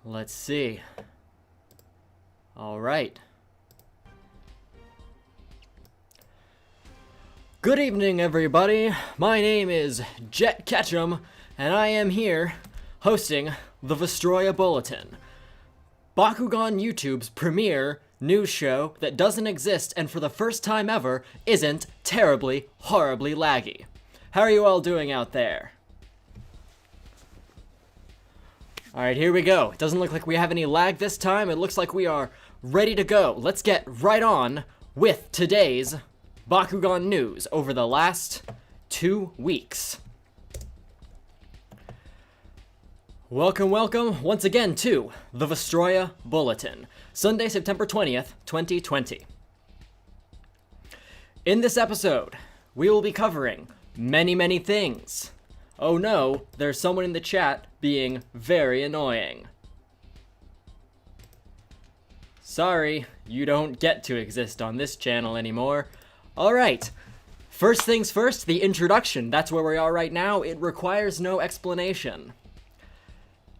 Let's see. All right. Good evening, everybody. My name is JettKuso, and I am here hosting the Vestroia Bulletin, Bakugan YouTube's premiere news show that doesn't exist and for the first time ever isn't terribly, horribly laggy. How are you all doing out there? Alright, here we go. It doesn't look like we have any lag this time. It looks like we are ready to go. Let's get right on with today's Bakugan news over the last 2 weeks. Welcome once again to the Vestroia Bulletin, Sunday, September 20th, 2020. In this episode, we will be covering many things. Oh no, there's someone in the chat being very annoying. Sorry, you don't get to exist on this channel anymore. Alright, first things first, the introduction. That's where we are right now. It requires no explanation.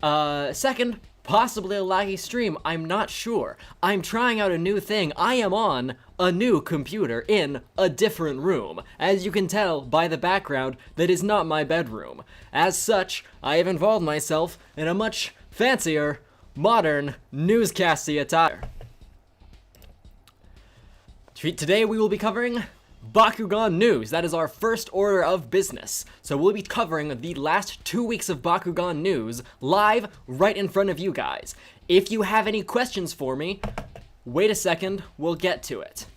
Second, possibly a laggy stream. I'm not sure. I'm trying out a new thing. I am on a new computer in a different room. As you can tell by the background, that is not my bedroom. As such, I have involved myself in a much fancier, modern, newscasty attire. Today we will be covering Bakugan news. That is our first order of business. So we'll be covering the last 2 weeks of Bakugan news live right in front of you guys. If you have any questions for me, wait a second, we'll get to it.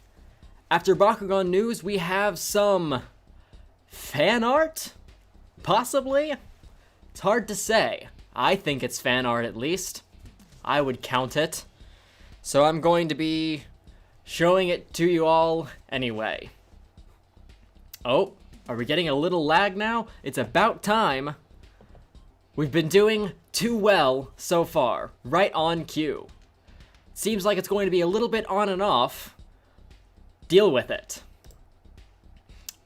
After Bakugan news, we have some fan art? Possibly? It's hard to say. I think it's fan art at least. I would count it. So I'm going to be showing it to you all anyway. Oh, are we getting a little lag now? It's about time. We've been doing too well so far, right on cue. Seems like it's going to be a little bit on and off. Deal with it.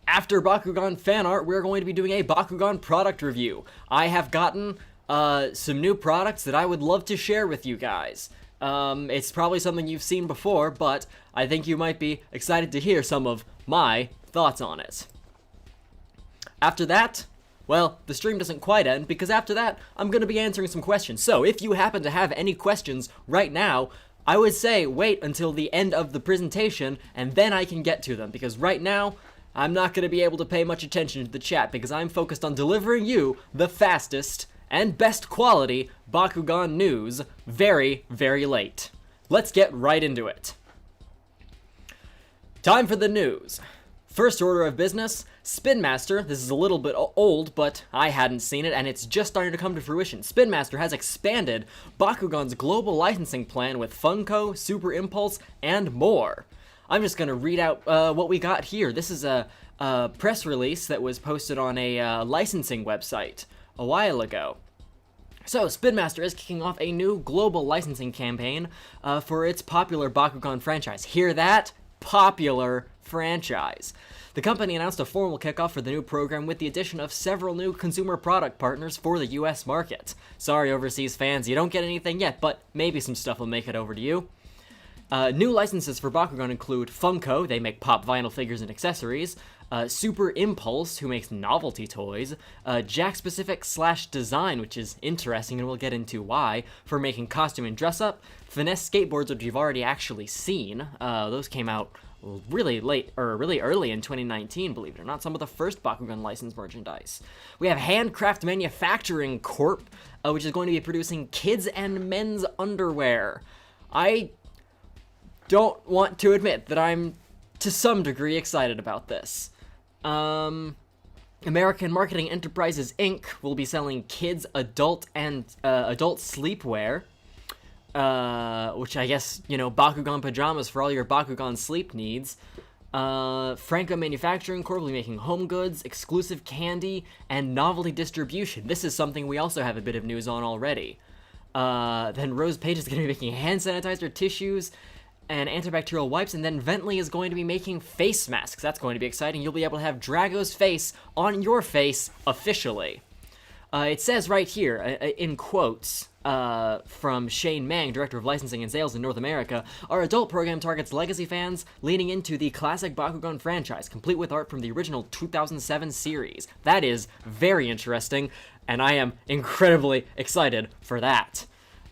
After Bakugan fan art, we're going to be doing a Bakugan product review. I have gotten some new products that I would love to share with you guys. It's probably something you've seen before, but I think you might be excited to hear some of my thoughts on it. After that, well, the stream doesn't quite end, because after that, I'm going to be answering some questions. So if you happen to have any questions right now, I would say wait until the end of the presentation, and then I can get to them, because right now, I'm not going to be able to pay much attention to the chat, because I'm focused on delivering you the fastest and best quality Bakugan news very late. Let's get right into it. Time for the news. First order of business, Spin Master. This is a little bit old, but I hadn't seen it, and it's just starting to come to fruition. Spin Master has expanded Bakugan's global licensing plan with Funko, Super Impulse, and more. I'm just going to read out what we got here. This is a press release that was posted on a licensing website a while ago. So, Spin Master is kicking off a new global licensing campaign for its popular Bakugan franchise. Hear that? Popular franchise. The company announced a formal kickoff for the new program with the addition of several new consumer product partners for the US market. Sorry, overseas fans, you don't get anything yet, but maybe some stuff will make it over to you. New licenses for Bakugan include Funko, they make pop vinyl figures and accessories, Super Impulse, who makes novelty toys, Jack-specific /design, which is interesting and we'll get into why, for making costume and dress-up, Finesse skateboards, which you've already actually seen. Those came out really early in 2019, believe it or not, some of the first Bakugan licensed merchandise. We have Handcraft Manufacturing Corp, which is going to be producing kids and men's underwear. I don't want to admit that I'm to some degree excited about this. American Marketing Enterprises Inc. will be selling kids, adult, and adult sleepwear. Which I guess, you know, Bakugan pajamas for all your Bakugan sleep needs. Franco Manufacturing Corp will be making home goods, exclusive candy, and novelty distribution. This is something we also have a bit of news on already. Then Rose Page is going to be making hand sanitizer, tissues, and antibacterial wipes, and then Bentley is going to be making face masks. That's going to be exciting. You'll be able to have Drago's face on your face officially. It says right here, in quotes, from Shane Mang, Director of Licensing and Sales in North America, our adult program targets legacy fans leaning into the classic Bakugan franchise, complete with art from the original 2007 series. That is very interesting, and I am incredibly excited for that.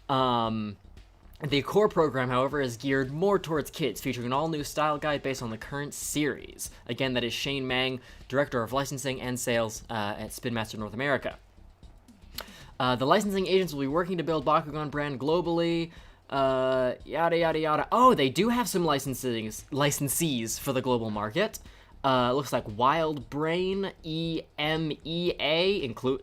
The core program, however, is geared more towards kids, featuring an all-new style guide based on the current series. Again, that is Shane Mang, Director of Licensing and Sales at Spin Master North America. The licensing agents will be working to build Bakugan brand globally, yada yada yada. Oh, they do have some licensees for the global market. Looks like Wild Brain, EMEA,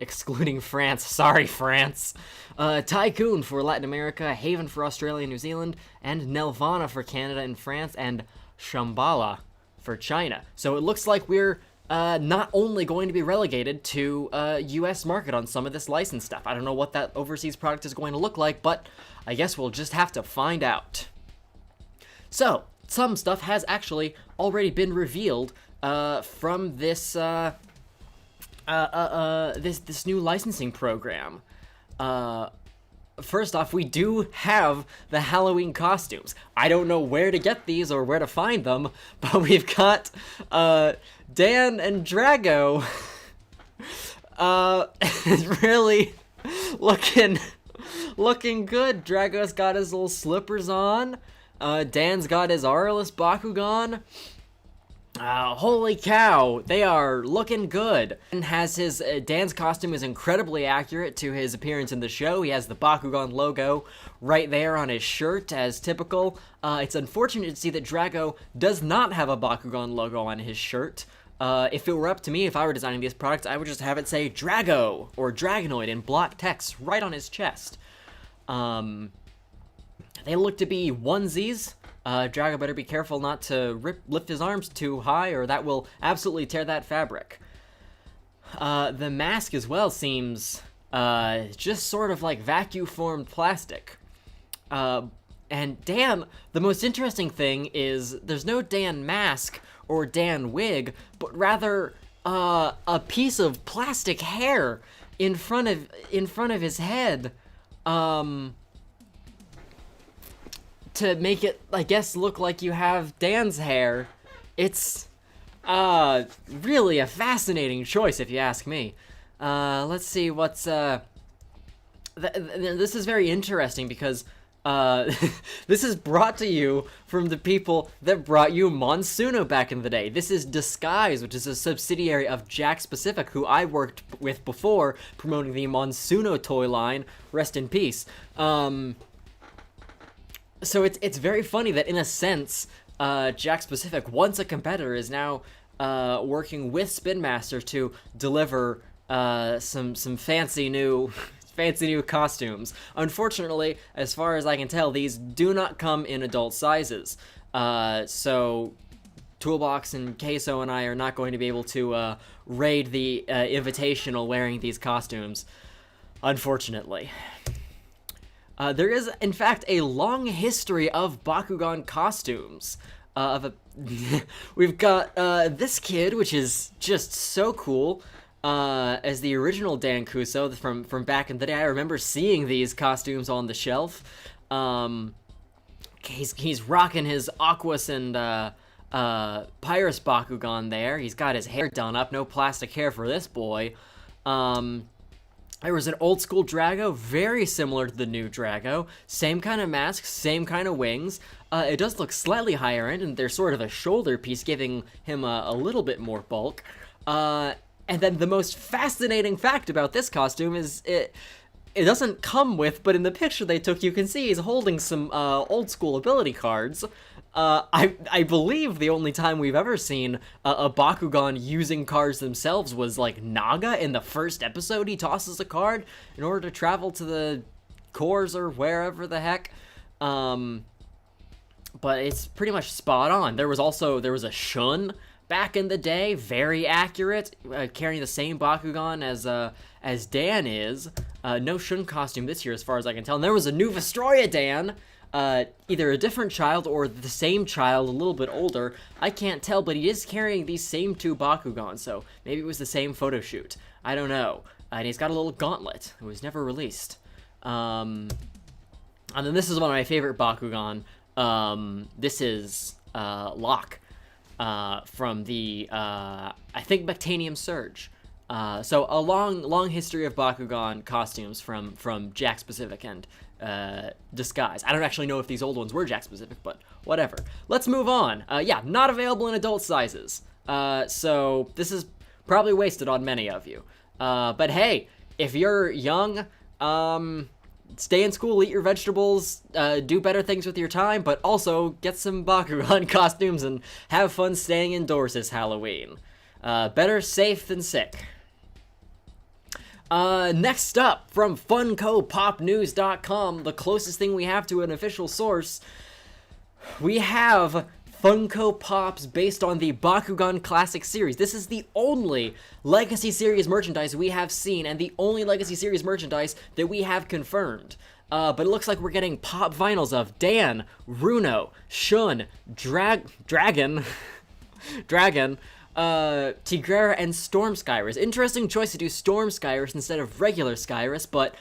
excluding France. Sorry, France. Tycoon for Latin America, Haven for Australia and New Zealand, and Nelvana for Canada and France, and Shambhala for China. So it looks like we're not only going to be relegated to US market on some of this license stuff. I don't know what that overseas product is going to look like, but I guess we'll just have to find out. So, some stuff has actually already been revealed from this this new licensing program. First off, we do have the Halloween costumes. I don't know where to get these or where to find them, but we've got Dan and Drago really looking good. Drago's got his little slippers on. Dan's got his Aurelus Bakugan. Holy cow, they are looking good. And has his Dan's costume is incredibly accurate to his appearance in the show. He has the Bakugan logo right there on his shirt as typical. It's unfortunate to see that Drago does not have a Bakugan logo on his shirt. If it were up to me, if I were designing these products, I would just have it say Drago or Dragonoid in block text right on his chest. They look to be onesies. Drago better be careful not to lift his arms too high, or that will absolutely tear that fabric. The mask as well seems just sort of like vacuum-formed plastic. And Dan, the most interesting thing is there's no Dan mask or Dan wig, but rather a piece of plastic hair in front of his head. To make it, I guess, look like you have Dan's hair. It's really a fascinating choice, if you ask me. Let's see what's this is very interesting because this is brought to you from the people that brought you Monsuno back in the day. This is Disguise, which is a subsidiary of Jakks Pacific, who I worked with before promoting the Monsuno toy line. Rest in peace. So it's very funny that, in a sense, Jakks Pacific, once a competitor, is now working with Spin Master to deliver some fancy new costumes. Unfortunately, as far as I can tell, these do not come in adult sizes. So Toolbox and Queso and I are not going to be able to raid the Invitational wearing these costumes, unfortunately. There is, in fact, a long history of Bakugan costumes. We've got this kid, which is just so cool, as the original JettKuso from back in the day. I remember seeing these costumes on the shelf. He's rocking his Aquas and Pyrus Bakugan there. He's got his hair done up, no plastic hair for this boy. There was an old school Drago, very similar to the new Drago. Same kind of mask, same kind of wings. It does look slightly higher end, and there's sort of a shoulder piece giving him a little bit more bulk. And then the most fascinating fact about this costume is it doesn't come with, but in the picture they took, you can see he's holding some old school ability cards. I believe the only time we've ever seen a Bakugan using cards themselves was like Naga in the first episode. He tosses a card in order to travel to the cores or wherever the heck. But it's pretty much spot on. There was a Shun back in the day, very accurate, carrying the same Bakugan as Dan is. No Shun costume this year as far as I can tell. And there was a new Vestroia Dan. Either a different child or the same child, a little bit older. I can't tell, but he is carrying these same two Bakugan, so maybe it was the same photo shoot. I don't know. And he's got a little gauntlet. It was never released. And then this is one of my favorite Bakugan. This is Locke from the, I think, Bactanium Surge. So a long history of Bakugan costumes from Jack Specific and Disguise. I don't actually know if these old ones were Jack Specific, but whatever. Let's move on. Yeah, not available in adult sizes. So this is probably wasted on many of you. But hey, if you're young, stay in school, eat your vegetables, do better things with your time, but also get some Bakugan costumes and have fun staying indoors this Halloween. Better safe than sick. Next up, from FunkoPopNews.com, the closest thing we have to an official source, we have Funko Pops based on the Bakugan Classic series. This is the only Legacy Series merchandise we have seen, and the only Legacy Series merchandise that we have confirmed. But it looks like we're getting pop vinyls of Dan, Runo, Shun, Dragon, Tigrera, and Storm Skyrus. Interesting choice to do Storm Skyrus instead of regular Skyrus, but,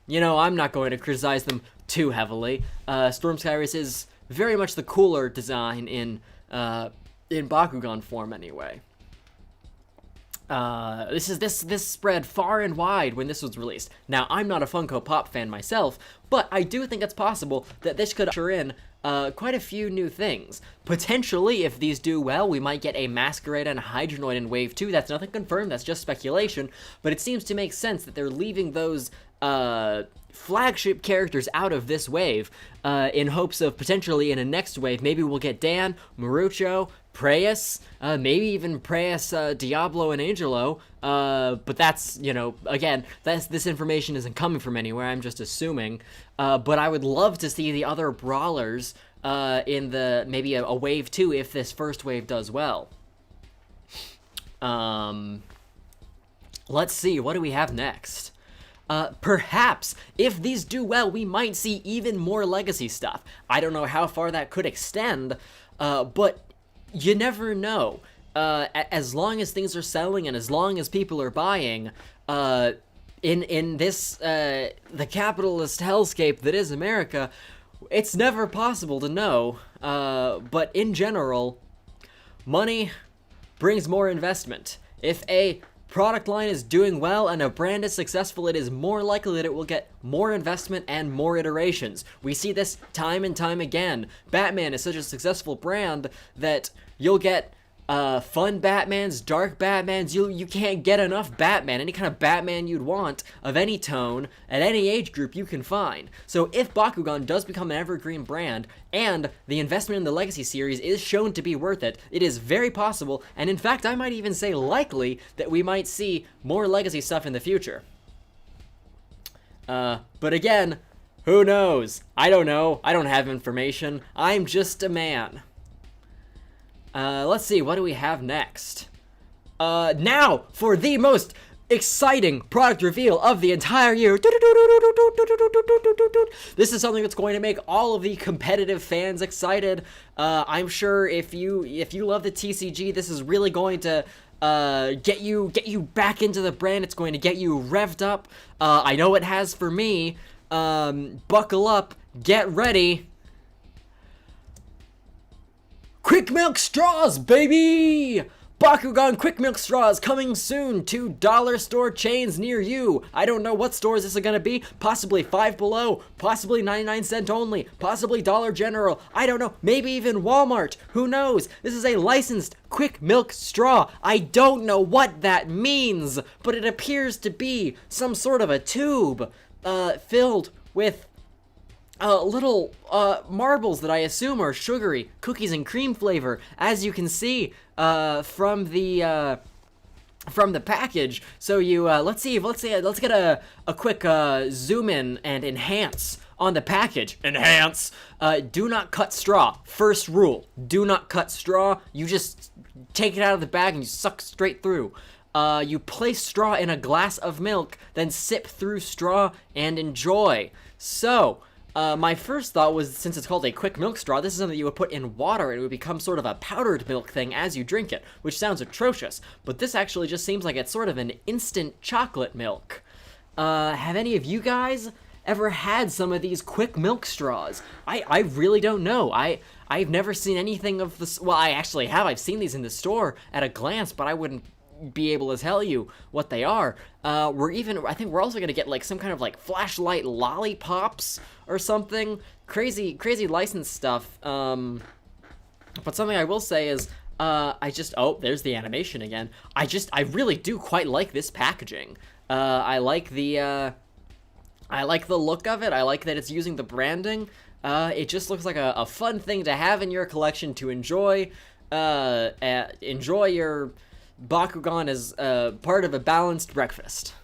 you know, I'm not going to criticize them too heavily. Storm Skyrus is very much the cooler design in Bakugan form anyway. This spread far and wide when this was released. Now, I'm not a Funko Pop fan myself, but I do think it's possible that this could usher in quite a few new things. Potentially, if these do well, we might get a Masquerade and a Hydronoid in Wave 2. That's nothing confirmed, that's just speculation, but it seems to make sense that they're leaving those flagship characters out of this wave in hopes of potentially in a next wave, maybe we'll get Dan, Marucho, Preyas, maybe even Preyas, Diablo, and Angelo, but that's, you know, again, this information isn't coming from anywhere, I'm just assuming, but I would love to see the other brawlers in the, maybe a wave 2 if this first wave does well. Let's see, what do we have next? Perhaps, if these do well, we might see even more Legacy stuff. I don't know how far that could extend, but you never know. As long as things are selling and as long as people are buying, in this, the capitalist hellscape that is America, it's never possible to know, but in general, money brings more investment. If a product line is doing well and a brand is successful, it is more likely that it will get more investment and more iterations. We see this time and time again. Batman is such a successful brand that you'll get fun Batmans, dark Batmans. You can't get enough Batman. Any kind of Batman you'd want, of any tone, at any age group you can find. So if Bakugan does become an evergreen brand, and the investment in the Legacy series is shown to be worth it, it is very possible, and in fact I might even say likely, that we might see more Legacy stuff in the future. But again, who knows? I don't know. I don't have information. I'm just a man. Let's see, what do we have next? Now, for the most exciting product reveal of the entire year. This is something that's going to make all of the competitive fans excited. I'm sure if you love the TCG, this is really going to get you back into the brand. It's going to get you revved up. I know it has for me. Buckle up, get ready. Quick Milk Straws, baby! Bakugan Quick Milk Straws coming soon to dollar store chains near you. I don't know what stores this is going to be. Possibly Five Below, possibly 99-cent only, possibly Dollar General. I don't know. Maybe even Walmart. Who knows? This is a licensed Quick Milk Straw. I don't know what that means, but it appears to be some sort of a tube filled with little marbles that I assume are sugary cookies and cream flavor, as you can see from the package. So you let's get a quick zoom in and enhance on the package. Enhance. Do not cut straw. First rule: do not cut straw. You just take it out of the bag and you suck straight through. You place straw in a glass of milk, then sip through straw and enjoy. So. My first thought was, since it's called a quick milk straw, this is something you would put in water and it would become sort of a powdered milk thing as you drink it, which sounds atrocious, but this actually just seems like it's sort of an instant chocolate milk. Have any of you guys ever had some of these quick milk straws? I really don't know. I've never seen anything of this. Well, I actually have. I've seen these in the store at a glance, but I wouldn't be able to tell you what they are. I think we're also gonna get like some kind of like flashlight lollipops or something. Crazy license stuff. But something I will say is, oh, there's the animation again. I really do quite like this packaging. I like the look of it. I like that it's using the branding. It just looks like a fun thing to have in your collection to enjoy. Enjoy your Bakugan as part of a balanced breakfast.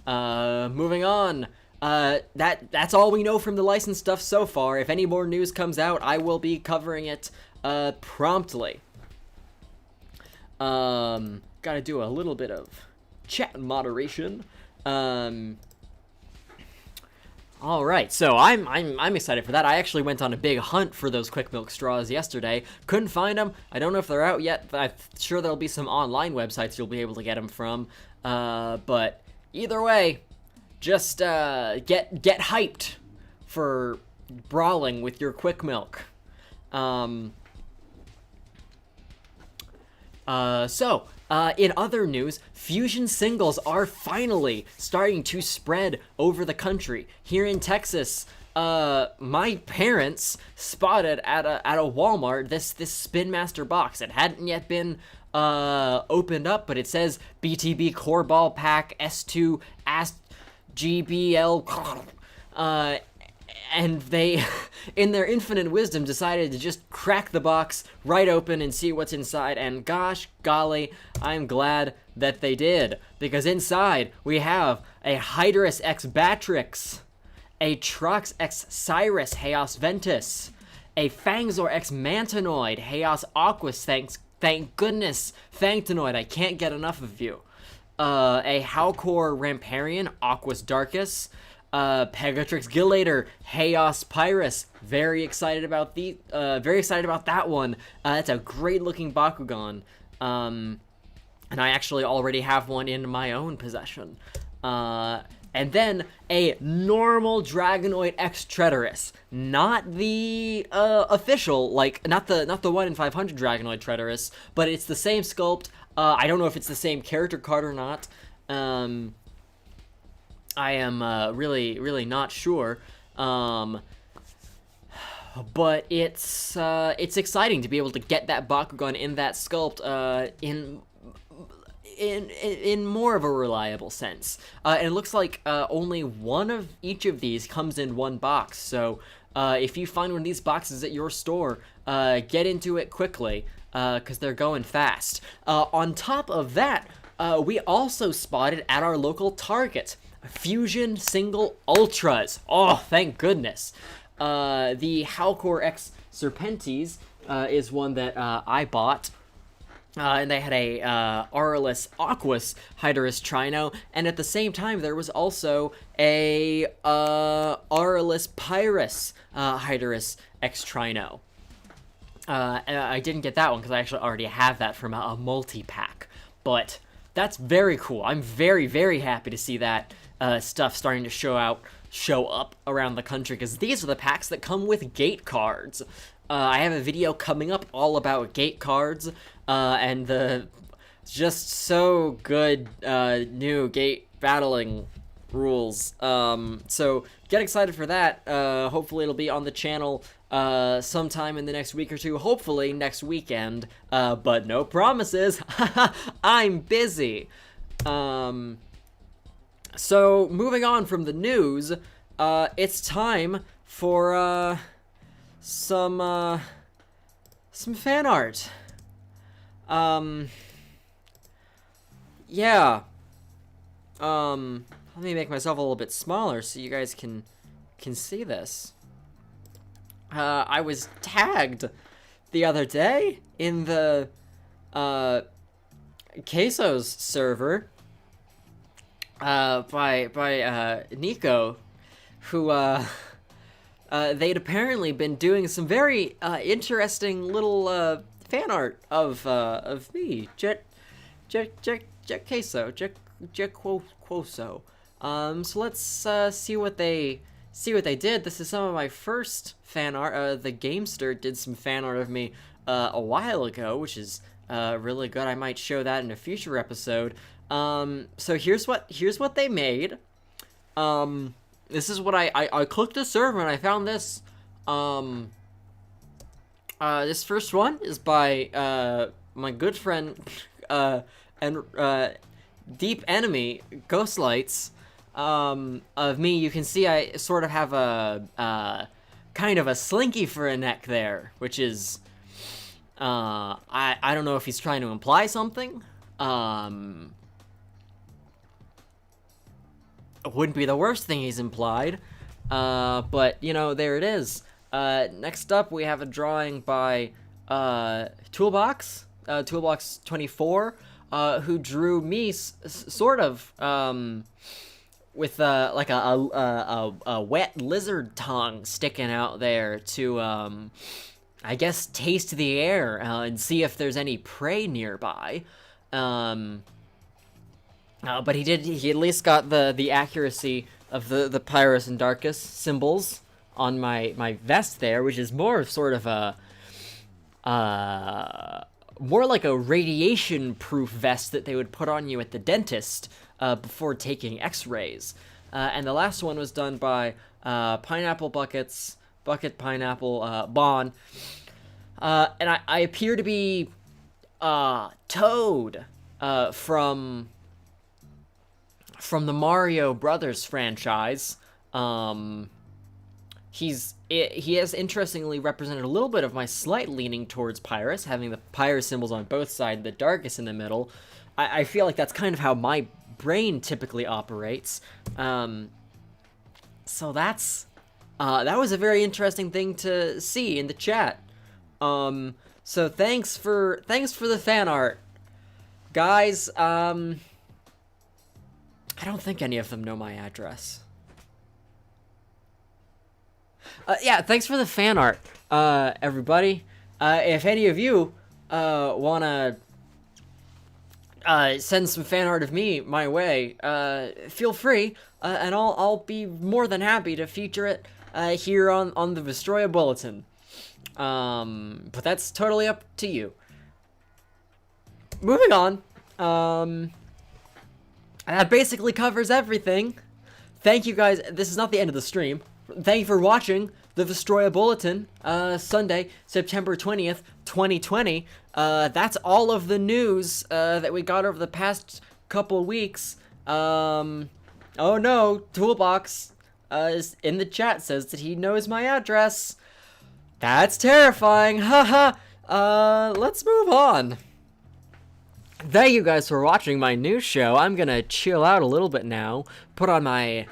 Moving on. That's all we know from the license stuff so far. If any more news comes out, I will be covering it promptly. Gotta do a little bit of chat moderation. All right, so I'm excited for that. I actually went on a big hunt for those quick milk straws yesterday. Couldn't find them. I don't know if they're out yet, but I'm sure there'll be some online websites you'll be able to get them from. But either way, just get hyped for brawling with your quick milk. In other news, fusion singles are finally starting to spread over the country. Here in Texas, my parents spotted at a Walmart this Spin Master box. It hadn't yet been opened up, but it says BTB Core Ball Pack S2 Ast GBL. And they, in their infinite wisdom, decided to just crack the box right open and see what's inside. And gosh golly, I'm glad that they did. Because inside, we have a Hydrus X Batrix, a Trox X Cyrus Chaos Ventus, a Fangzor X Mantanoid Chaos Aquas, thank goodness, Fangtanoid, I can't get enough of you. A Howcore Ramparian Aquas Darkus, Pegatrix Gillator, Chaos Pyrus. Very excited about that one. It's a great looking Bakugan. And I actually already have one in my own possession. And then a normal Dragonoid X Treacherous, not the official, like not the 1 in 500 Dragonoid Treacherous, but it's the same sculpt. I don't know if it's the same character card or not. I am really not sure, but it's exciting to be able to get that Bakugan in that sculpt in more of a reliable sense. And it looks like only one of each of these comes in one box. So if you find one of these boxes at your store, get into it quickly because they're going fast. On top of that, we also spotted at our local Target Fusion Single Ultras. Oh, thank goodness. The Howcore X Serpentes is one that I bought. And they had a Aurelus Aquas Hydrus Trino, and at the same time there was also a Aurelus Pyrus Hydrus X Trino. I didn't get that one because I actually already have that from a multi-pack, but that's very cool. I'm very happy to see that stuff starting to show up around the country, because these are the packs that come with gate cards. I have a video coming up all about gate cards, and the just so good new gate battling rules. So get excited for that. Hopefully it'll be on the channel sometime in the next week or two, hopefully next weekend, but no promises. I'm busy. So moving on from the news, it's time for some fan art. Yeah. Let me make myself a little bit smaller so you guys can see this. I was tagged the other day in the Queso's server by Nico, who they'd apparently been doing some very interesting little fan art of me, JettKuso. So let's see what they see what they did. This is some of my first fan art. The Gamester did some fan art of me a while ago, which is really good. I might show that in a future episode. So here's what they made. This is what I clicked the server and I found this. This first one is by my good friend and deep enemy Ghostlights. Of me. You can see I sort of have a kind of a slinky for a neck there, which is I don't know if he's trying to imply something. It wouldn't be the worst thing he's implied, but you know, there it is. Next up we have a drawing by Toolbox 24, who drew me sort of with like a wet lizard tongue sticking out there to I guess taste the air and see if there's any prey nearby. But he at least got the accuracy of the Pyrus and Darkus symbols on my vest there, which is more sort of a more like a radiation-proof vest that they would put on you at the dentist before taking X-rays. And the last one was done by Pineapple Bucket Pineapple Bon. And I appear to be Toad from the Mario Brothers franchise. He has interestingly represented a little bit of my slight leaning towards Pyrus, having the Pyrus symbols on both sides, the Darkus in the middle. I feel like that's kind of how my brain typically operates. So that was a very interesting thing to see in the chat. So thanks for the fan art, guys. I don't think any of them know my address. Yeah, thanks for the fan art, everybody. If any of you wanna send some fan art of me my way, feel free, and I'll be more than happy to feature it here on the Vestroia Bulletin. But that's totally up to you. Moving on. That basically covers everything. Thank you guys. This is not the end of the stream. Thank you for watching the Vestroia Bulletin, Sunday, September 20th, 2020. That's all of the news that we got over the past couple weeks. Oh no, Toolbox is in the chat, says that he knows my address. That's terrifying, haha. Let's move on. Thank you guys for watching my new show. I'm gonna chill out a little bit now, put on my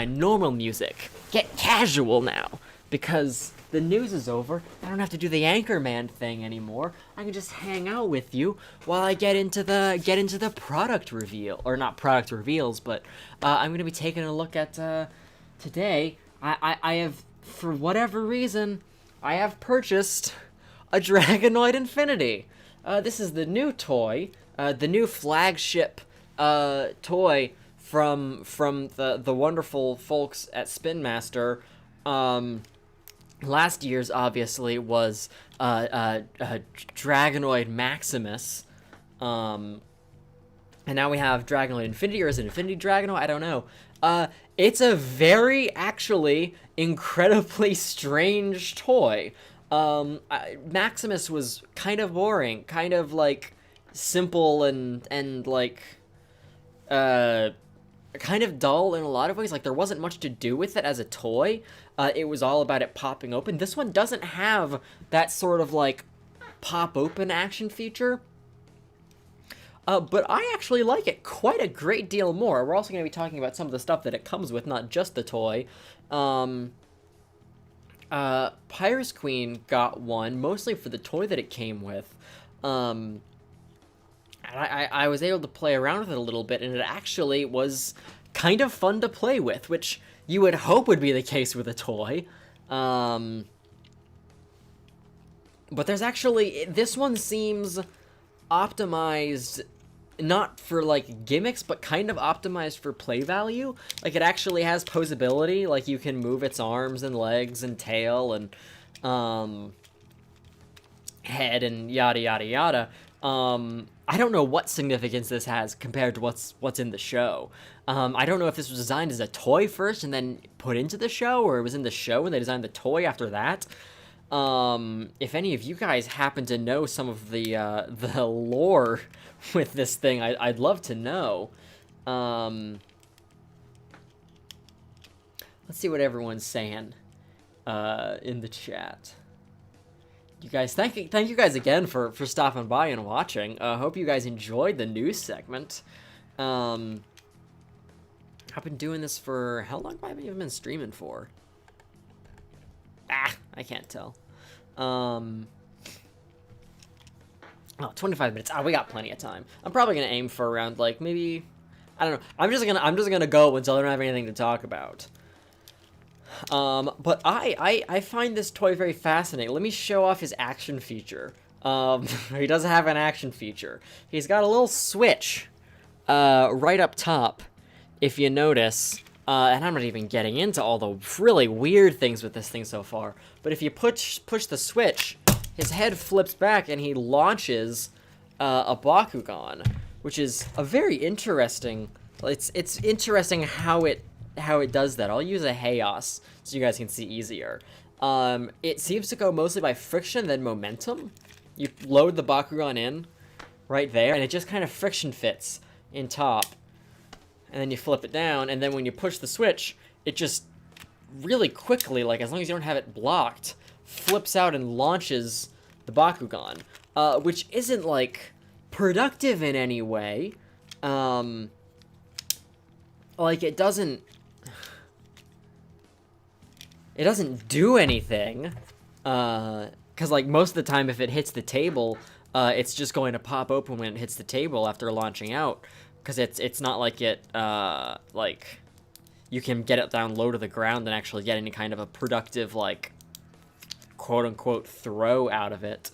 normal music, get casual now, because the news is over. I don't have to do the Anchorman thing anymore. I can just hang out with you while I get into the product reveal, or not product reveals, but I'm gonna be taking a look at today. I have, for whatever reason, I have purchased a Dragonoid Infiniti. This is the new toy, the new flagship toy from the wonderful folks at Spin Master. Last year's obviously was Dragonoid Maximus, and now we have Dragonoid Infiniti, or is it Infinity Dragonoid? I don't know. It's a very, actually, incredibly strange toy. Maximus was kind of boring, kind of like simple and like kind of dull in a lot of ways. Like, there wasn't much to do with it as a toy. It was all about it popping open. This one doesn't have that sort of like pop open action feature. But I actually like it quite a great deal more. We're also going to be talking about some of the stuff that it comes with, not just the toy. Pyrus Queen got one, mostly for the toy that it came with. And I was able to play around with it a little bit, and it actually was kind of fun to play with, which you would hope would be the case with a toy. But there's actually, this one seems optimized not for like gimmicks, but kind of optimized for play value. Like it actually has posability, like you can move its arms and legs and tail and head and yada yada yada. I don't know what significance this has compared to what's in the show. I don't know if this was designed as a toy first and then put into the show, or it was in the show and they designed the toy after that. If any of you guys happen to know some of the lore with this thing, I'd love to know. Let's see what everyone's saying in the chat. You guys, thank you guys again for stopping by and watching. Hope you guys enjoyed the news segment. I've been doing this for how long have I even been streaming for? I can't tell. Oh, 25 minutes. We got plenty of time. I'm probably gonna aim for around like maybe, I don't know. I'm just gonna go until I don't have anything to talk about. But I find this toy very fascinating. Let me show off his action feature. He does have an action feature. He's got a little switch, right up top, if you notice. And I'm not even getting into all the really weird things with this thing so far. But if you push the switch, his head flips back and he launches a Bakugan, which is a very interesting. It's interesting how it does that. I'll use a Chaos so you guys can see easier. It seems to go mostly by friction, then momentum. You load the Bakugan in right there, and it just kind of friction fits in top. And then you flip it down, and then when you push the switch, it just really quickly, like as long as you don't have it blocked, flips out and launches the Bakugan, which isn't like productive in any way. Like it doesn't do anything, because like most of the time if it hits the table, it's just going to pop open when it hits the table after launching out. Because it's not like it, like, you can get it down low to the ground and actually get any kind of a productive, like, quote-unquote throw out of it.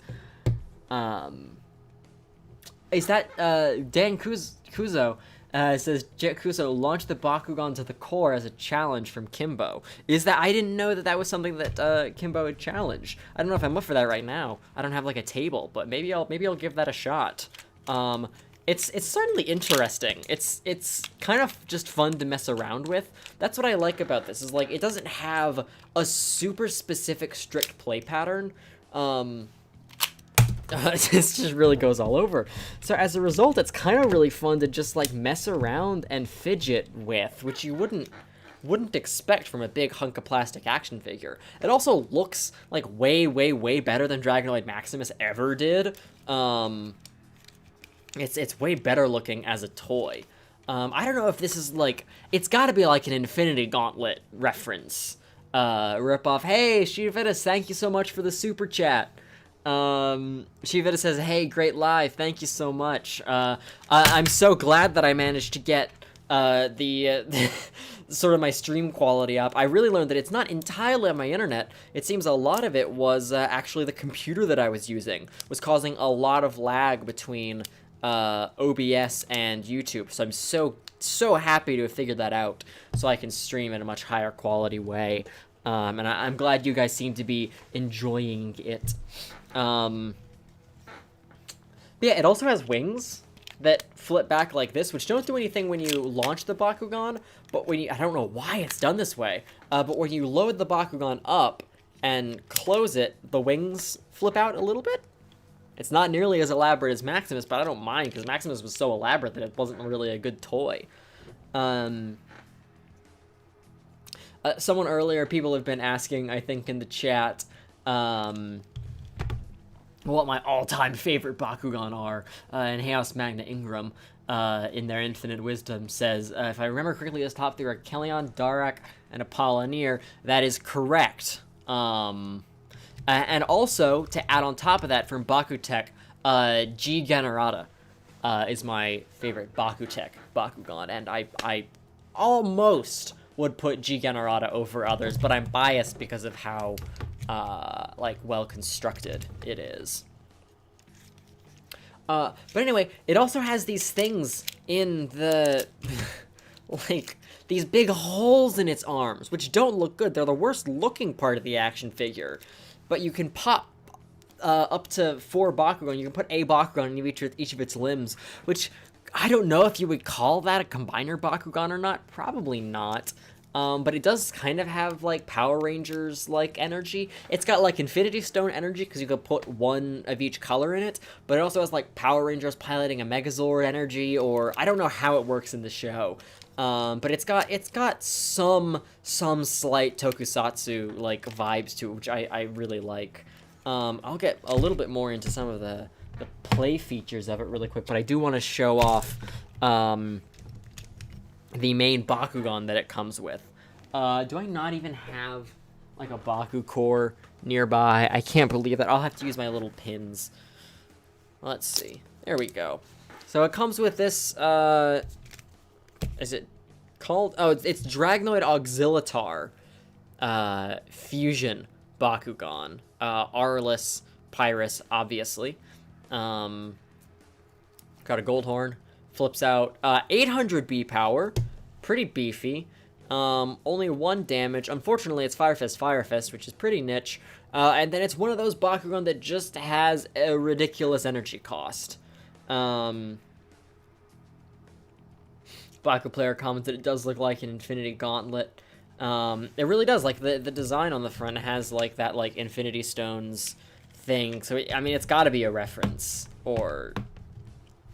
Is that, JettKuso says, JettKuso launched the Bakugan to the core as a challenge from Kimbo. Is that, I didn't know that was something that, Kimbo had challenged. I don't know if I'm up for that right now. I don't have, like, a table, but maybe I'll give that a shot. It's certainly interesting. It's kind of just fun to mess around with. That's what I like about this, is like it doesn't have a super specific strict play pattern. It just really goes all over. So as a result, it's kind of really fun to just like mess around and fidget with, which you wouldn't expect from a big hunk of plastic action figure. It also looks like way better than Dragonoid Maximus ever did. It's way better looking as a toy. I don't know if this is like, it's gotta be like an Infinity Gauntlet reference. Ripoff. Hey, SheVitus, thank you so much for the super chat. SheVitus says, hey, great live, thank you so much. I'm so glad that I managed to get the sort of my stream quality up. I really learned that it's not entirely on my internet. It seems a lot of it was actually the computer that I was using was causing a lot of lag between OBS and YouTube, so I'm so happy to have figured that out, so I can stream in a much higher quality way, and I'm glad you guys seem to be enjoying it. But yeah, it also has wings that flip back like this, which don't do anything when you launch the Bakugan, but when you, I don't know why it's done this way, but when you load the Bakugan up and close it, the wings flip out a little bit. It's not nearly as elaborate as Maximus, but I don't mind, because Maximus was so elaborate that it wasn't really a good toy. Someone earlier, people have been asking, I think, in the chat, what my all-time favorite Bakugan are, and Chaos Magna Ingram, in their Infinite Wisdom, says, if I remember correctly, his top three are Kellyon, Darak, and Apollonier. That is correct. And also, to add on top of that, from Bakutek, G Generata is my favorite Bakutek Bakugan, and I almost would put G Generata over others, but I'm biased because of how, like, well constructed it is. But anyway, it also has these things in the, like, these big holes in its arms, which don't look good. They're the worst looking part of the action figure. But you can pop up to 4 Bakugan. You can put a Bakugan in each of its limbs, which I don't know if you would call that a combiner Bakugan or not. Probably not. But it does kind of have, like, Power Rangers-like energy. It's got, like, Infinity Stone energy, because you could put one of each color in it, but it also has, like, Power Rangers piloting a Megazord energy, or I don't know how it works in the show. But it's got some slight tokusatsu, like, vibes to it, which I really like. I'll get a little bit more into some of the play features of it really quick, but I do want to show off, the main Bakugan that it comes with. Do I not even have, like, a Baku core nearby? I can't believe that. I'll have to use my little pins. Let's see. There we go. So it comes with this, is it called? Oh, it's Dragonoid Auxilitar, Fusion Bakugan. Aurelus Pyrus, obviously. Got a gold horn. Flips out 800 B power, pretty beefy. Only 1 damage. Unfortunately, it's Fire Fist, which is pretty niche. And then it's one of those Bakugan that just has a ridiculous energy cost. Baku player commented it does look like an Infinity Gauntlet. It really does. Like, the design on the front has, like, that, like, Infinity Stones thing. So, I mean, it's got to be a reference or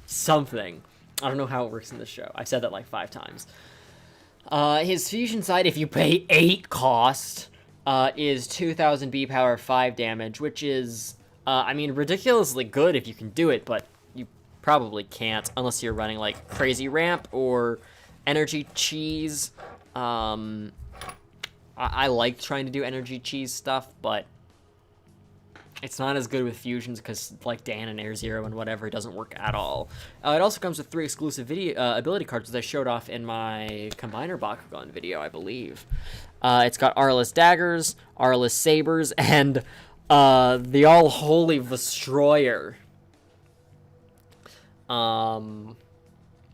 something. I don't know how it works in this show. I've said that like 5 times. His fusion side, if you pay 8 cost, is 2000 B power, 5 damage, which is, I mean, ridiculously good if you can do it, but you probably can't unless you're running like Crazy Ramp or Energy Cheese. I like trying to do Energy Cheese stuff, but it's not as good with fusions because, like, Dan and Air Zero and whatever, it doesn't work at all. It also comes with 3 exclusive ability cards that I showed off in my Combiner Bakugan video, I believe. It's got Aurelus Daggers, Aurelus Sabers, and the all-holy Vestroia.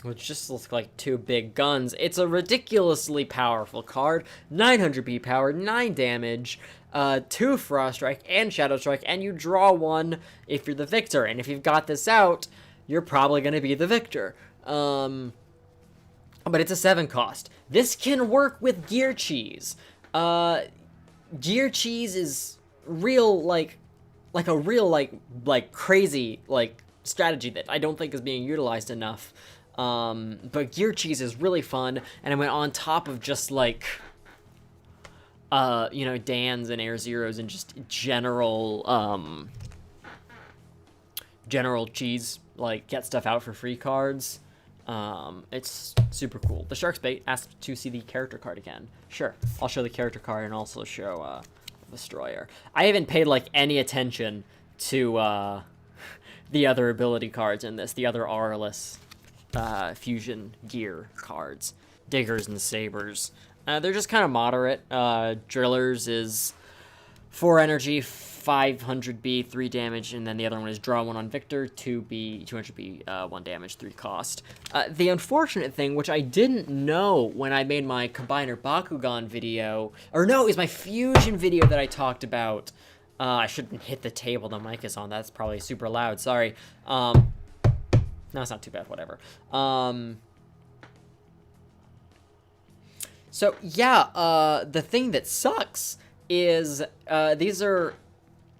Which just looks like 2 big guns. It's a ridiculously powerful card. 900 B power, 9 damage, 2 Frost Strike and Shadow Strike, and you draw 1 if you're the victor. And if you've got this out, you're probably going to be the victor. But it's a 7 cost. This can work with Gear Cheese. Gear Cheese is real, like a real, like crazy, like, strategy that I don't think is being utilized enough. But Gear Cheese is really fun, and I went on top of just, like, you know, Dan's and Air Zeros and just general, general cheese, like, get stuff out for free cards. It's super cool. The Shark's Bait asked to see the character card again. Sure, I'll show the character card and also show, Vestroia. I haven't paid, like, any attention to, the other ability cards in this, the other Aurelus fusion gear cards. Diggers and Sabers. They're just kind of moderate. Drillers is 4 energy, 500B, 3 damage, and then the other one is draw 1 on Victor, 2B, 200B, 1 damage, 3 cost. The unfortunate thing, which I didn't know when I made my Combiner Bakugan video, or no, it was my Fusion video that I talked about. I shouldn't hit the table, the mic is on, that's probably super loud, sorry. No, it's not too bad, whatever. So, yeah, the thing that sucks is these are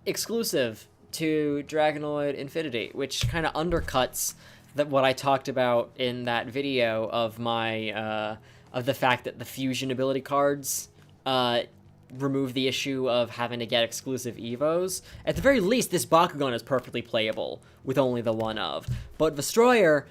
exclusive to Dragonoid Infiniti, which kind of undercuts what I talked about in that video of my, of the fact that the fusion ability cards remove the issue of having to get exclusive Evos. At the very least, this Bakugan is perfectly playable with only the one of. But Vestroia,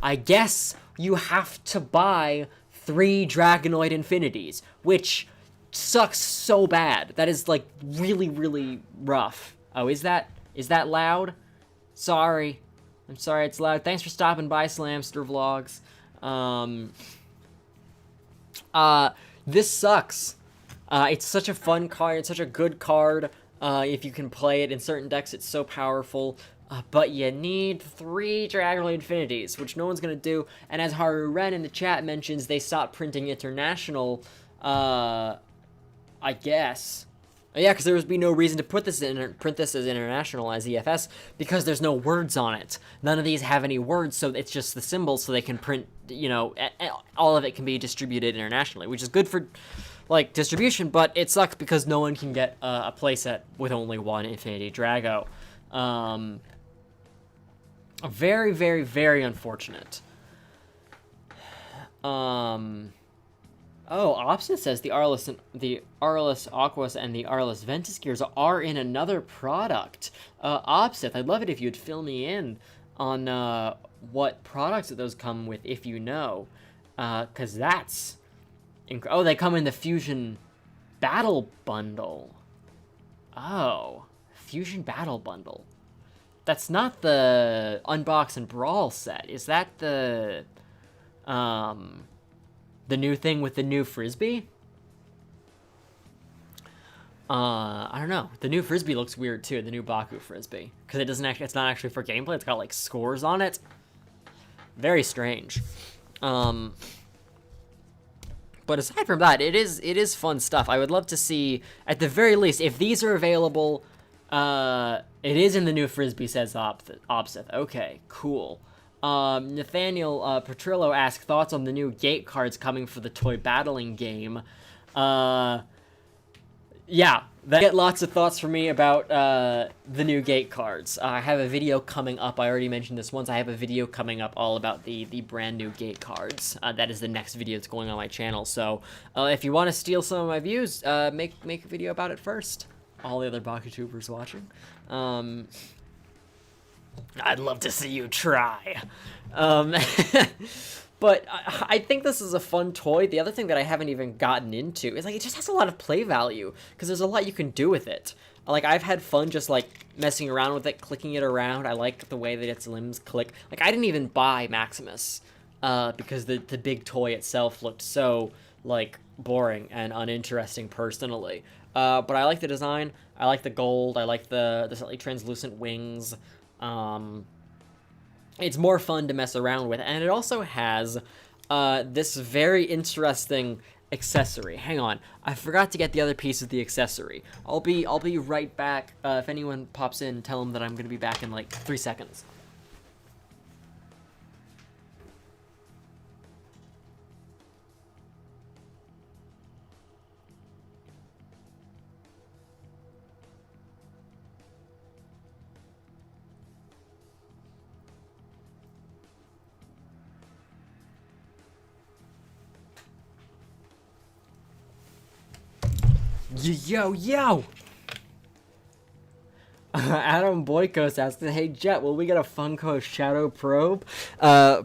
I guess you have to buy 3 Dragonoid Infinitis, which sucks so bad. That is, like, really, really rough. Oh, is that loud? Sorry. I'm sorry it's loud. Thanks for stopping by, Slamster Vlogs. This sucks. It's such a fun card. It's such a good card. If you can play it in certain decks, it's so powerful. but you need 3 Dragonoid Infinitis, which no one's gonna do. And as Haru Ren in the chat mentions, they stopped printing international, I guess. Yeah, because there would be no reason to print this as international as EFS, because there's no words on it. None of these have any words, so it's just the symbols, so they can print, you know, all of it can be distributed internationally, which is good for, like, distribution, but it sucks because no one can get a playset with only 1 Infinity Drago. Very, very, very unfortunate. Oh, Opposite says the Arliss Aquas and the Arliss Ventus gears are in another product. Opposite, I'd love it if you'd fill me in on what products that those come with, if you know. Because that's... Oh, they come in the Fusion Battle Bundle. Oh, Fusion Battle Bundle. That's not the Unbox and Brawl set. Is that the new thing with the new Frisbee? I don't know. The new Frisbee looks weird too, the new Baku Frisbee. Because it's not actually for gameplay, it's got like scores on it. Very strange. But aside from that, it is fun stuff. I would love to see, at the very least, if these are available, it is in the new Frisbee, says Opsith. Okay, cool. Nathaniel Petrillo asks thoughts on the new gate cards coming for the toy battling game. Yeah, they get lots of thoughts from me about the new gate cards. I have a video coming up. I already mentioned this once. I have a video coming up all about the brand new gate cards. That is the next video that's going on my channel. So if you want to steal some of my views, make a video about it first. All the other BakuTubers watching. I'd love to see you try. But I think this is a fun toy. The other thing that I haven't even gotten into is, like, it just has a lot of play value, because there's a lot you can do with it. Like, I've had fun just, like, messing around with it, clicking it around. I like the way that its limbs click. Like, I didn't even buy Maximus, because the big toy itself looked so, like, boring and uninteresting personally. But I like the design. I like the gold. I like the slightly translucent wings. It's more fun to mess around with, and it also has this very interesting accessory. Hang on, I forgot to get the other piece of the accessory. I'll be right back. If anyone pops in, tell them that I'm gonna be back in like 3 seconds. Yo! Adam Boykos asked, "Hey Jet, will we get a Funko Shadow Probe? I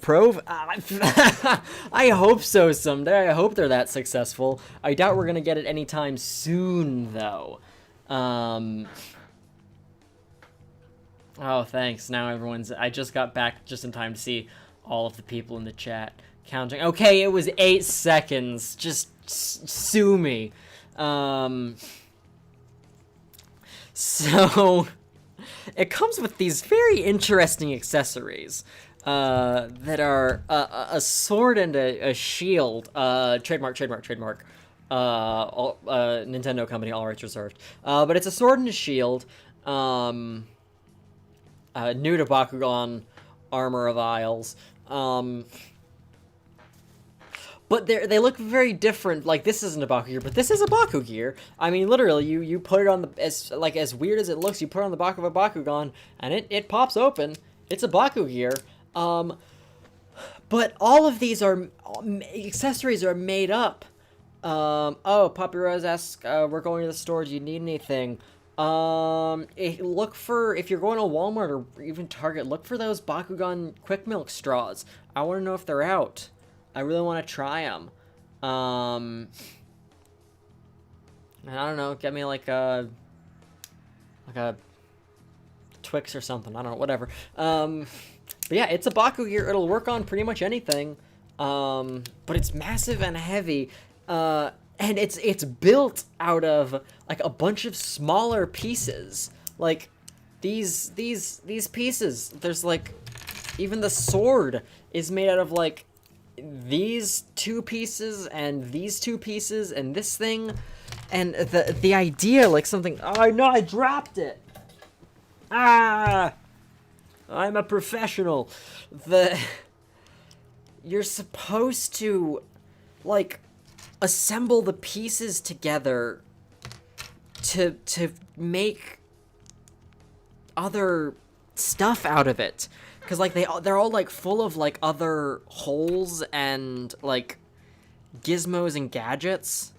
hope so someday. I hope they're that successful. I doubt we're gonna get it anytime soon, though. Oh, thanks. Now I just got back just in time to see all of the people in the chat counting. Okay, it was 8 seconds. Just sue me." So it comes with these very interesting accessories that are a sword and a shield. Trademark. Nintendo company, all rights reserved. But it's a sword and a shield. New to Bakugan Armor of Isles. But they look very different. Like, this isn't a Baku gear, but this is a Baku gear. I mean, literally, you put it on the, as weird as it looks, you put it on the back of a Bakugan, and it pops open. It's a Baku gear. But all of these accessories are made up. Oh, Poppy Rose asks, we're going to the store, do you need anything? Look for, if you're going to Walmart or even Target, look for those Bakugan Quick Milk straws. I want to know if they're out. I really want to try them. And I don't know, get me like a Twix or something. I don't know, whatever. But yeah, it's a Baku gear. It'll work on pretty much anything. But it's massive and heavy. And it's built out of like a bunch of smaller pieces. Like, these pieces, there's like, even the sword is made out of like these two pieces and these two pieces and this thing, and the idea, like something, oh no, I dropped it. Ah, I'm a professional. You're supposed to like assemble the pieces together to make other stuff out of it, because like they're all like full of like other holes and like gizmos and gadgets,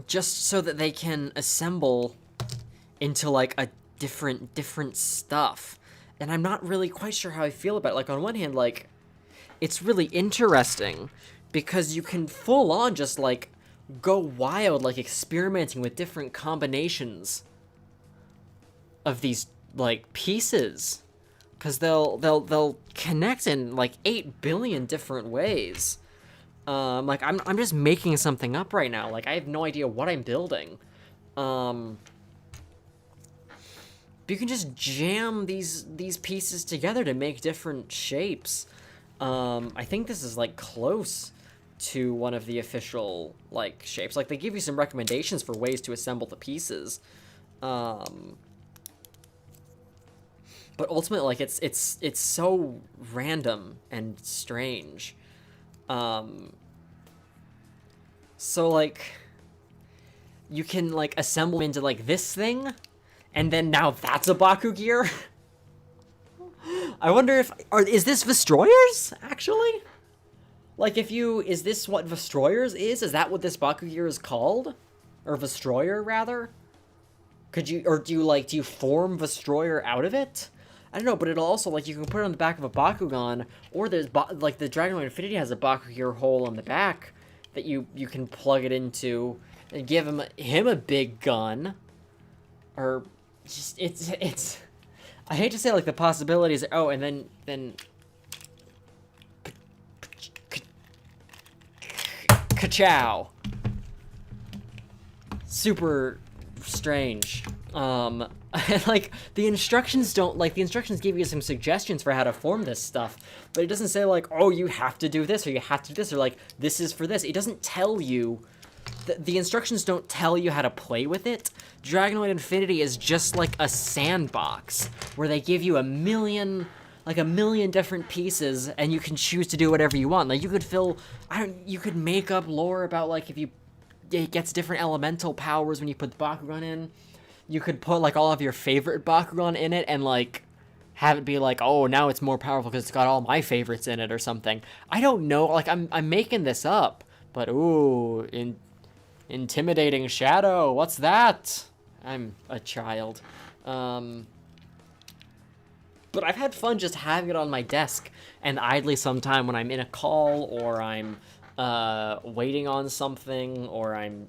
just so that they can assemble into like a different stuff. And I'm not really quite sure how I feel about it. Like, on one hand, like, it's really interesting because you can full on just like go wild, like experimenting with different combinations of these like pieces, because they'll connect in like 8 billion different ways. Like I'm just making something up right now. Like, I have no idea what I'm building. But you can just jam these pieces together to make different shapes. I think this is like close to one of the official like shapes. Like, they give you some recommendations for ways to assemble the pieces. But ultimately, like, it's so random and strange. So like, you can like assemble into like this thing, and then now that's a Baku gear. I wonder if is this Vestroia's actually? Like, is this what Vestroia's is? Is that what this Baku gear is called? Or Vestroia, rather? Do you form Vestroia out of it? I don't know, but it'll also, like, you can put it on the back of a Bakugan, or there's, like, the Dragonoid Infiniti has a Baku gear hole on the back that you can plug it into and give him a big gun. Or just, it's I hate to say, like, the possibilities. Oh, and then ka-chow. Super strange. Like, the instructions give you some suggestions for how to form this stuff, but it doesn't say, like, oh, you have to do this, or you have to do this, or, like, this is for this. It doesn't tell you. The instructions don't tell you how to play with it. Dragonoid Infiniti is just like a sandbox where they give you a million different pieces, and you can choose to do whatever you want. Like, you could make up lore about, like, if it gets different elemental powers when you put the Bakugan in. You could put, like, all of your favorite Bakugan in it and, like, have it be like, oh, now it's more powerful because it's got all my favorites in it or something. I don't know. Like, I'm making this up, but ooh, intimidating shadow. What's that? I'm a child. But I've had fun just having it on my desk, and idly sometime when I'm in a call, or I'm waiting on something, or I'm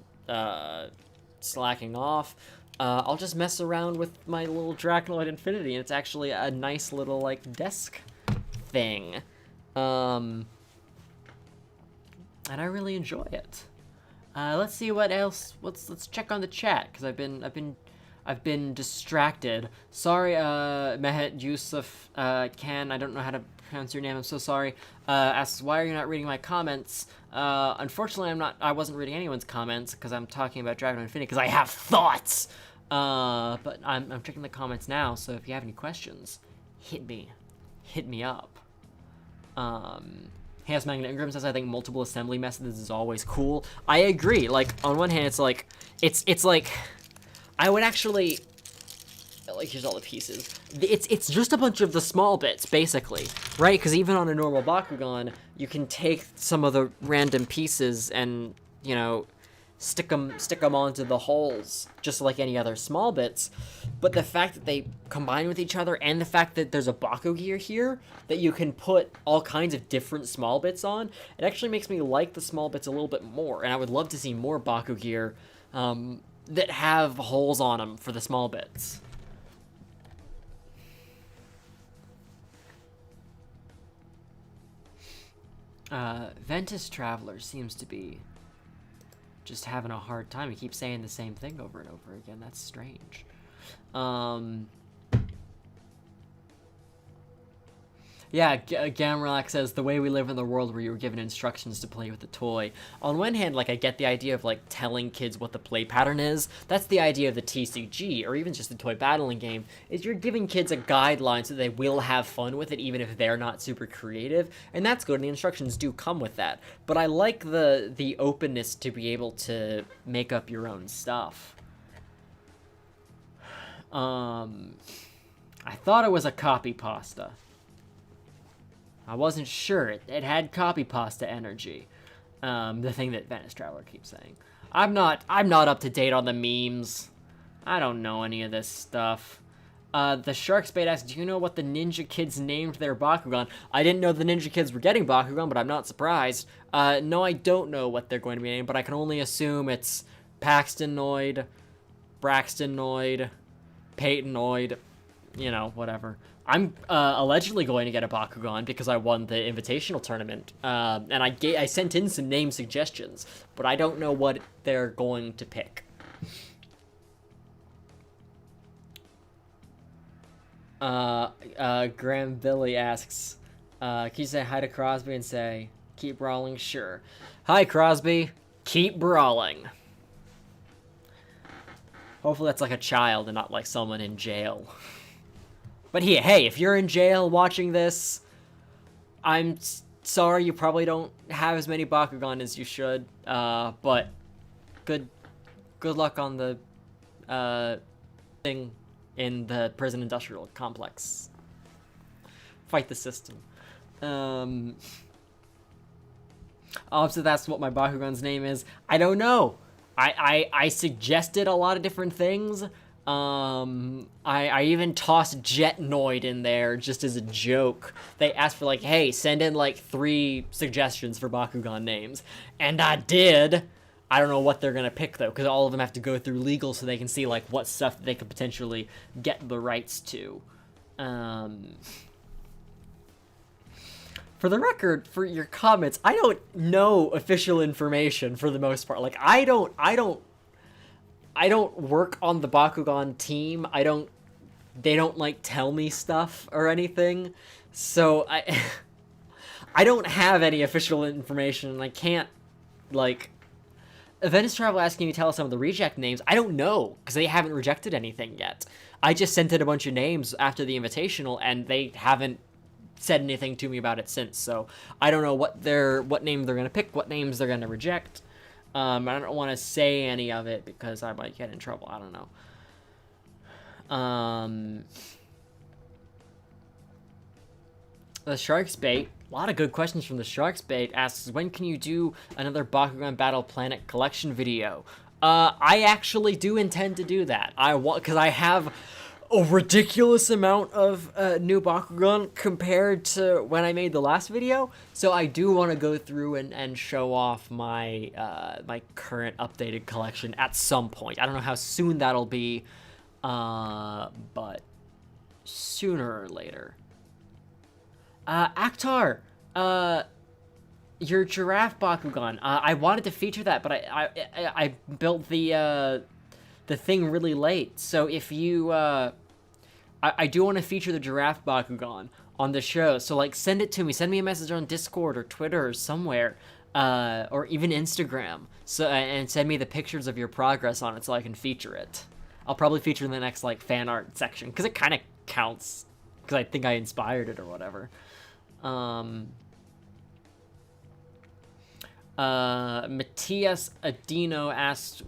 slacking off, I'll just mess around with my little Dragonoid Infiniti, and it's actually a nice little, like, desk thing. And I really enjoy it. Let's see what else. Let's check on the chat, because I've been distracted. Sorry, Mehet Yusuf Khan. I don't know how to pronounce your name. I'm so sorry. Asks, why are you not reading my comments? Unfortunately, I wasn't reading anyone's comments because I'm talking about Dragonoid Infiniti because I have thoughts. But I'm checking the comments now. So if you have any questions, hit me up. Chaos Magnet Ingram says, I think multiple assembly methods is always cool. I agree. Like, on one hand, it's like, I would actually, like, here's all the pieces. It's just a bunch of the small bits, basically, right? Because even on a normal Bakugan, you can take some of the random pieces and, you know, stick them onto the holes, just like any other small bits. But the fact that they combine with each other, and the fact that there's a Baku gear here that you can put all kinds of different small bits on, it actually makes me like the small bits a little bit more. And I would love to see more Baku gear that have holes on them for the small bits. Ventus Traveler seems to be just having a hard time. He keeps saying the same thing over and over again. That's strange. Yeah, Gamrelax says, the way we live in the world where you were given instructions to play with the toy. On one hand, like, I get the idea of, like, telling kids what the play pattern is. That's the idea of the TCG, or even just the toy battling game, is you're giving kids a guideline so they will have fun with it, even if they're not super creative, and that's good, and the instructions do come with that. But I like the openness to be able to make up your own stuff. I thought it was a copy pasta. I wasn't sure. It had copy pasta energy. The thing that Venice Traveler keeps saying. I'm not up to date on the memes. I don't know any of this stuff. The Shark Spade asks, do you know what the Ninja Kids named their Bakugan? I didn't know the Ninja Kids were getting Bakugan, but I'm not surprised. No, I don't know what they're going to be named, but I can only assume it's Paxtonoid, Braxtonoid, Peytonoid, you know, whatever. I'm allegedly going to get a Bakugan because I won the invitational tournament, and I sent in some name suggestions, but I don't know what they're going to pick. Graham Billy asks, can you say hi to Crosby and say, keep brawling? Sure. Hi, Crosby. Keep brawling. Hopefully that's like a child and not like someone in jail. But hey, if you're in jail watching this, I'm sorry you probably don't have as many Bakugan as you should. But good luck on the thing in the prison industrial complex. Fight the system. So that's what my Bakugan's name is. I don't know. I suggested a lot of different things. I even tossed Jetnoid in there just as a joke. They asked for, like, hey, send in, like, 3 suggestions for Bakugan names. And I did. I don't know what they're gonna pick, though, because all of them have to go through legal so they can see, like, what stuff they could potentially get the rights to. For the record, for your comments, I don't know official information for the most part. Like, I don't work on the Bakugan team. They don't like tell me stuff or anything. So I don't have any official information, and I can't, like, Venice Travel asking me to tell us some of the reject names. I don't know, because they haven't rejected anything yet. I just sent in a bunch of names after the invitational, and they haven't said anything to me about it since. So I don't know what name they're gonna pick, what names they're gonna reject. I don't want to say any of it because I might get in trouble. I don't know. The Shark's Bait, a lot of good questions from the Shark's Bait, asks, when can you do another Bakugan Battle Planet collection video? I actually do intend to do that. Because I have a ridiculous amount of new Bakugan compared to when I made the last video, so I do want to go through and show off my my current updated collection at some point. I don't know how soon that'll be, but sooner or later. Aktar, your Giraffe Bakugan. I wanted to feature that, but I built the thing really late. So if you, I do want to feature the Giraffe Bakugan on the show. So, like, send it to me. Send me a message on Discord or Twitter or somewhere, or even Instagram. So, and send me the pictures of your progress on it so I can feature it. I'll probably feature in the next, like, fan art section, because it kind of counts, because I think I inspired it or whatever. Matias Adino asked,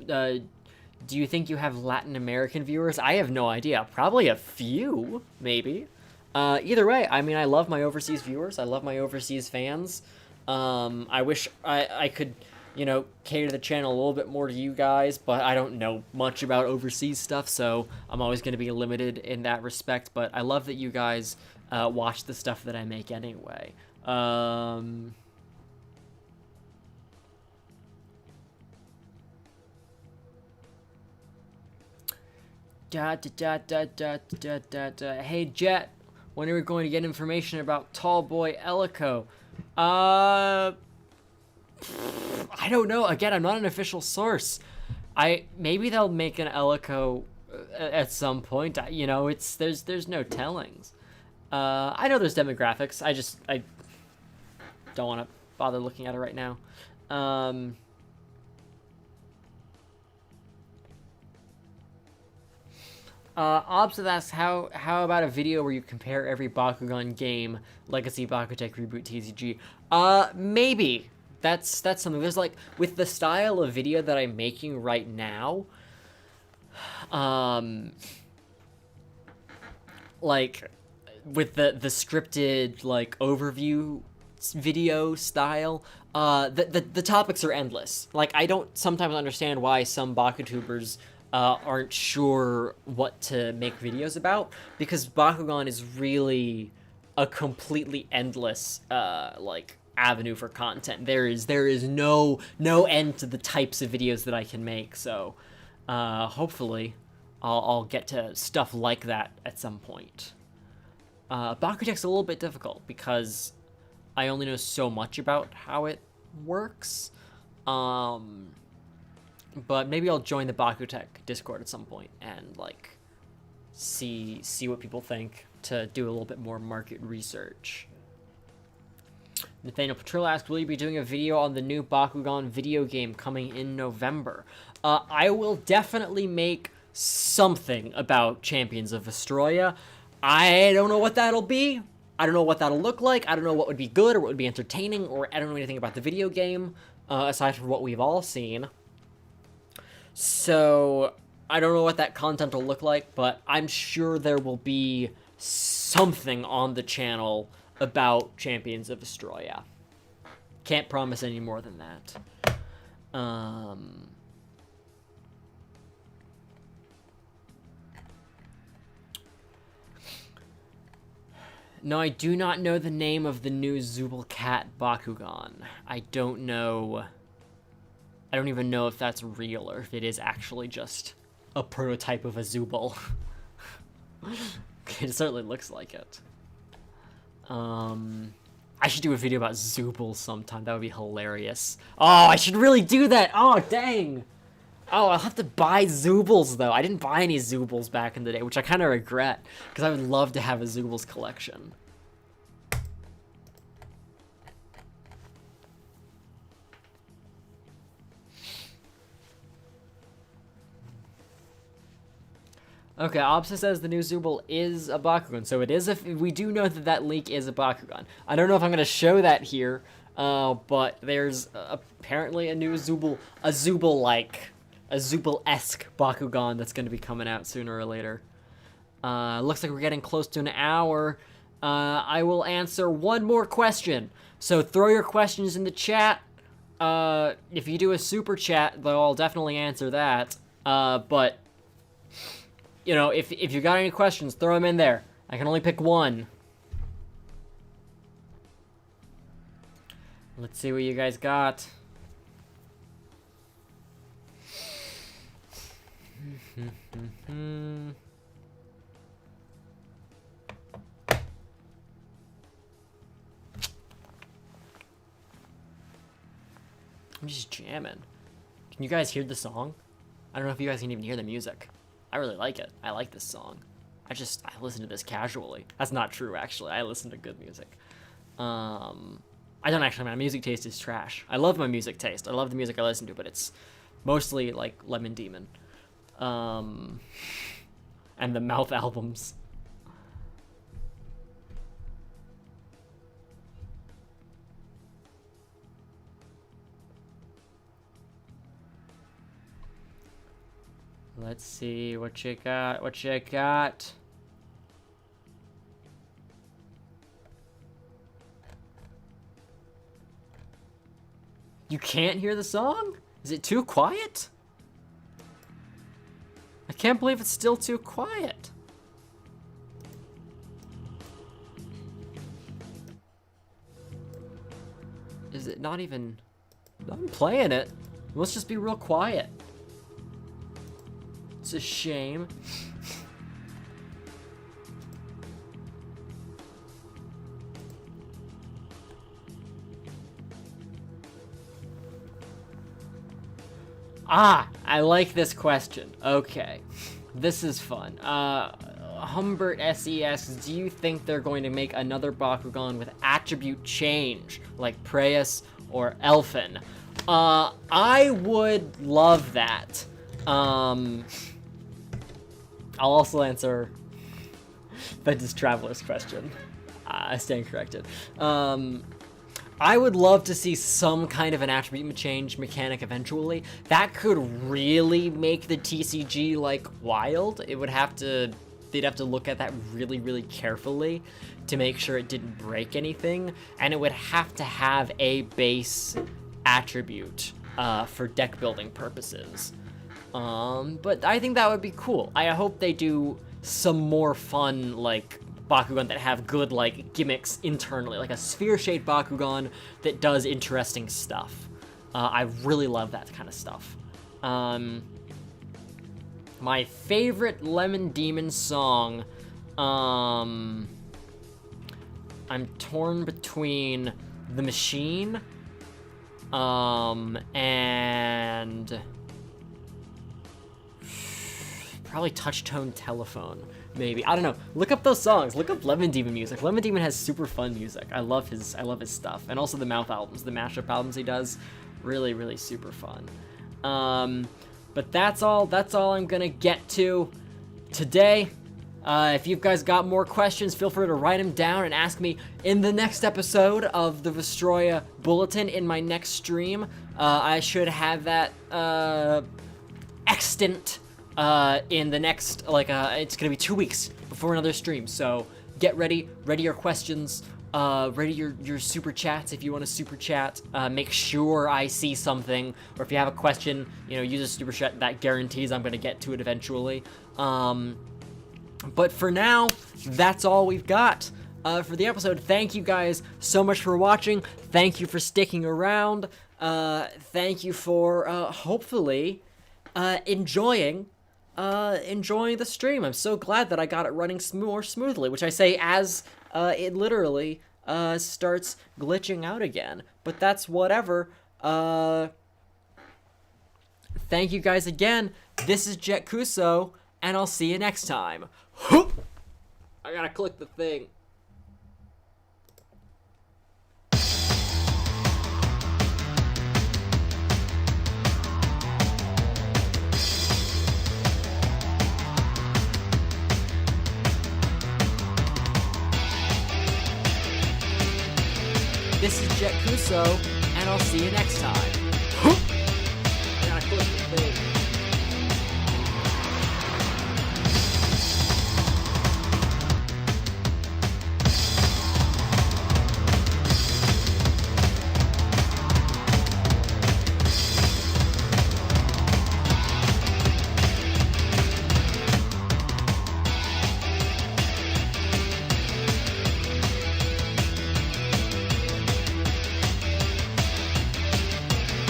do you think you have Latin American viewers? I have no idea. Probably a few, maybe. Either way, I mean, I love my overseas viewers. I love my overseas fans. I wish I could, you know, cater the channel a little bit more to you guys, but I don't know much about overseas stuff, so I'm always going to be limited in that respect. But I love that you guys watch the stuff that I make anyway. Hey, Jet, when are we going to get information about Tall Boy Elico? I don't know. Again, I'm not an official source. Maybe they'll make an Elico at some point. You know, there's no tellings. I know there's demographics. I don't want to bother looking at it right now. Obseth asks, how about a video where you compare every Bakugan game, Legacy, Bakutek, Reboot, TCG? Maybe. That's something. There's like, with the style of video that I'm making right now, like, with the scripted, like, overview video style, the topics are endless. Like, I don't sometimes understand why some Bakutubers aren't sure what to make videos about, because Bakugan is really a completely endless like avenue for content. There is no end to the types of videos that I can make. So hopefully I'll get to stuff like that at some point. Bakutek's a little bit difficult because I only know so much about how it works. But maybe I'll join the Bakutek Discord at some point and, like, see what people think to do a little bit more market research. Nathaniel Petrilla asks, will you be doing a video on the new Bakugan video game coming in November? I will definitely make something about Champions of Vestroia. I don't know what that'll be. I don't know what that'll look like. I don't know what would be good or what would be entertaining, or I don't know anything about the video game, aside from what we've all seen. So, I don't know what that content will look like, but I'm sure there will be something on the channel about Champions of Vestroia. Can't promise any more than that. No, I do not know the name of the new Zubul Cat Bakugan. I don't know. I don't even know if that's real or if it is actually just a prototype of a Zubul. It certainly looks like it. I should do a video about Zubuls sometime. That would be hilarious. Oh, I should really do that. Oh, dang. Oh, I'll have to buy Zubuls, though. I didn't buy any Zubuls back in the day, which I kind of regret, because I would love to have a Zubuls collection. Okay, Opsa says the new Zubul is a Bakugan, so it is we do know that leak is a Bakugan. I don't know if I'm going to show that here, but there's apparently a new Zubul, a Zubul-esque Bakugan that's going to be coming out sooner or later. Looks like we're getting close to an hour. I will answer one more question. So throw your questions in the chat. If you do a super chat, though, I'll definitely answer that. But you know, if you got any questions, throw them in there. I can only pick one. Let's see what you guys got. I'm just jamming. Can you guys hear the song? I don't know if you guys can even hear the music. I really like it. I like this song. I listen to this casually. That's not true, actually. I listen to good music. I don't actually, my music taste is trash. I love my music taste. I love the music I listen to, but it's mostly like Lemon Demon. And the Mouth albums. Let's see what you got. What you got? You can't hear the song? Is it too quiet? I can't believe it's still too quiet. Is it not even... I'm playing it. It must just be real quiet. It's a shame. Ah, I like this question. Okay. This is fun. Humbert SE asks, do you think they're going to make another Bakugan with attribute change, like Preyas or Elfin? I would love that. I'll also answer Ventus Traveler's question. I stand corrected. I would love to see some kind of an attribute change mechanic eventually. That could really make the TCG, like, wild. It would have to... They'd have to look at that really, really carefully to make sure it didn't break anything. And it would have to have a base attribute for deck building purposes. But I think that would be cool. I hope they do some more fun, like, Bakugan that have good, like, gimmicks internally, like a sphere-shaped Bakugan that does interesting stuff. I really love that kind of stuff. My favorite Lemon Demon song, I'm torn between The Machine, and probably Touch-Tone Telephone. Maybe. I don't know. Look up those songs. Look up Lemon Demon music. Lemon Demon has super fun music. I love his stuff. And also the Mouth albums, the mashup albums he does. Really, really super fun. But that's all I'm gonna get to today. If you guys got more questions, feel free to write them down and ask me in the next episode of the Vestroia Bulletin in my next stream. I should have that extant in the next, like, it's gonna be 2 weeks before another stream, so get ready your questions, ready your super chats if you want to super chat. Make sure I see something, or if you have a question, you know, use a super chat. That guarantees I'm gonna get to it eventually. But for now, that's all we've got for the episode. Thank you guys so much for watching. Thank you for sticking around. Thank you for hopefully enjoying the stream. I'm so glad that I got it running more smoothly, which I say as it literally starts glitching out again. But that's whatever. Thank you guys again. This is JettKuso, and I'll see you next time. I gotta click the thing. This is JettKuso, and I'll see you next time.